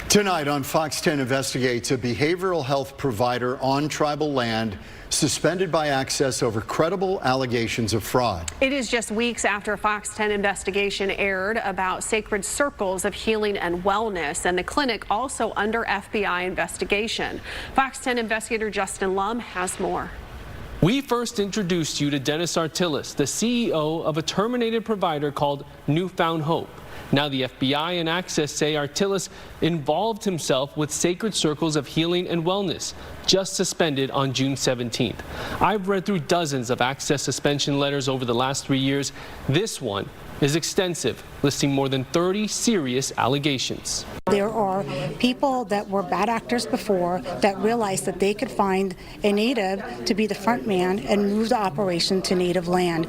Tonight on Fox 10 Investigates, a behavioral health provider on tribal land suspended by access over credible allegations of fraud. It is just weeks after a Fox 10 investigation aired about Sacred Circles of Healing and Wellness, and the clinic also under FBI investigation. Fox 10 investigator Justin Lum has more. We first introduced you to Denis Artiles, the CEO of a terminated provider called Newfound Hope. Now the FBI and Access say Artiles involved himself with Sacred Circles of Healing and Wellness, just suspended on June 17th. I've read through dozens of Access suspension letters over the last 3 years. This one is extensive, listing more than 30 serious allegations. There are people that were bad actors before that realized that they could find a native to be the front man and move the operation to native land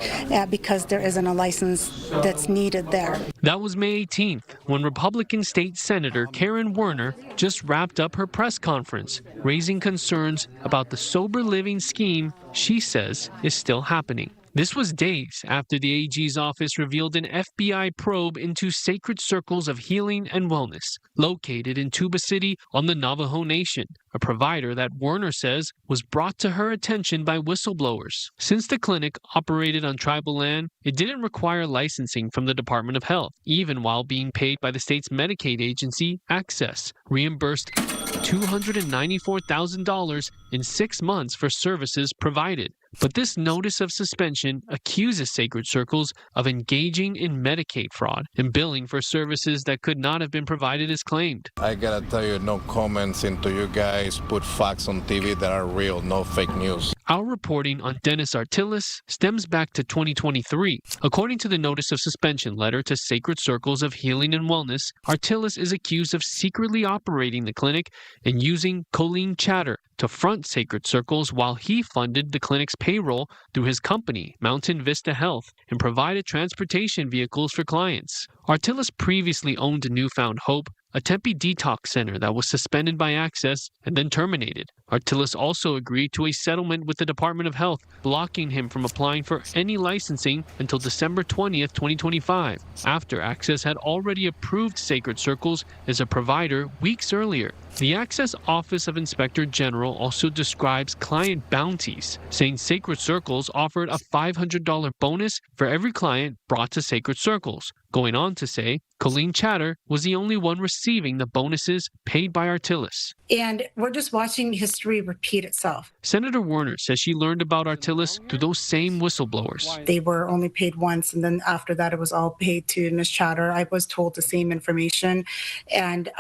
because there isn't a license that's needed there. That was May 18th, when Republican State Senator Karen Werner just wrapped up her press conference, raising concerns about the sober living scheme she says is still happening. This was days after the AG's office revealed an FBI probe into Sacred Circles of Healing and Wellness, located in Tuba City on the Navajo Nation, a provider that Werner says was brought to her attention by whistleblowers. Since the clinic operated on tribal land, it didn't require licensing from the Department of Health, even while being paid by the state's Medicaid agency, Access, reimbursed $294,000 in 6 months for services provided. But this notice of suspension accuses Sacred Circles of engaging in Medicaid fraud and billing for services that could not have been provided as claimed. I gotta tell you, no comments into you guys put facts on TV that are real, no fake news. Our reporting on Denis Artiles stems back to 2023. According to the notice of suspension letter to Sacred Circles of Healing and Wellness, Artiles is accused of secretly operating the clinic and using Colleen Chatter to front Sacred Circles while he funded the clinic's payroll through his company, Mountain Vista Health, and provided transportation vehicles for clients. Artiles previously owned Newfound Hope, a Tempe detox center that was suspended by Access and then terminated. Artiles also agreed to a settlement with the Department of Health, blocking him from applying for any licensing until December 20th, 2025, after Access had already approved Sacred Circles as a provider weeks earlier. The Access Office of Inspector General also describes client bounties, saying Sacred Circles offered a $500 bonus for every client brought to Sacred Circles, going on to say Colleen Chatter was the only one receiving the bonuses paid by Artiles. And we're just watching history repeat itself. Senator Werner says she learned about Artiles through those same whistleblowers. They were only paid once, and then after that it was all paid to Ms. Chatter. I was told the same information, and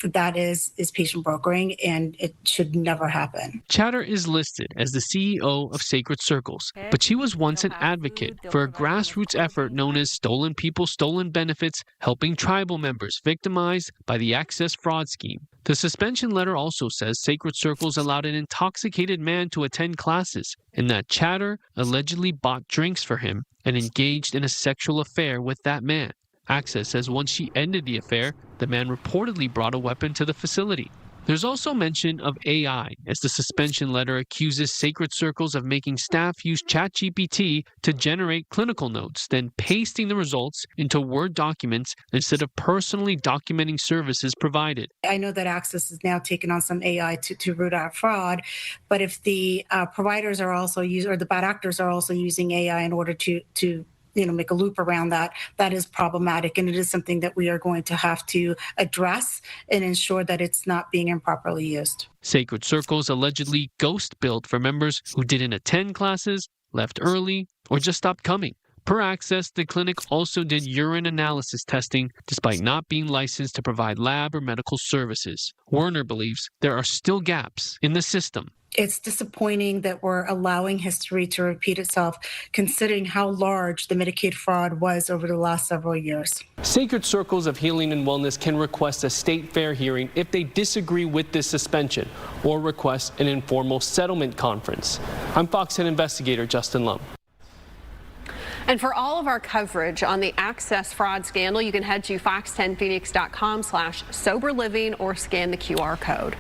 that is patient brokering, and it should never happen. Chatter is listed as the CEO of Sacred Circles, but she was once an advocate for a grassroots effort known as Stolen People, Stolen Benefits, helping tribal members victimized by the Access fraud scheme. The suspension letter also says Sacred Circles allowed an intoxicated man to attend classes, and that Chatter allegedly bought drinks for him and engaged in a sexual affair with that man. Access says once she ended the affair, the man reportedly brought a weapon to the facility. There's also mention of AI, as the suspension letter accuses Sacred Circles of making staff use ChatGPT to generate clinical notes, then pasting the results into Word documents instead of personally documenting services provided. I know that Access is now taking on some AI to root out fraud, but if the providers are also using, or the bad actors are also using AI in order to make a loop around that, that is problematic. And it is something that we are going to have to address and ensure that it's not being improperly used. Sacred Circles allegedly ghost billed for members who didn't attend classes, left early, or just stopped coming. Per Access, the clinic also did urine analysis testing despite not being licensed to provide lab or medical services. Werner believes there are still gaps in the system. It's disappointing that we're allowing history to repeat itself, considering how large the Medicaid fraud was over the last several years. Sacred Circles of Healing and Wellness can request a state fair hearing if they disagree with this suspension, or request an informal settlement conference. I'm Fox 10 investigator Justin Lum. And for all of our coverage on the Access fraud scandal, you can head to fox10phoenix.com/soberliving or scan the QR code.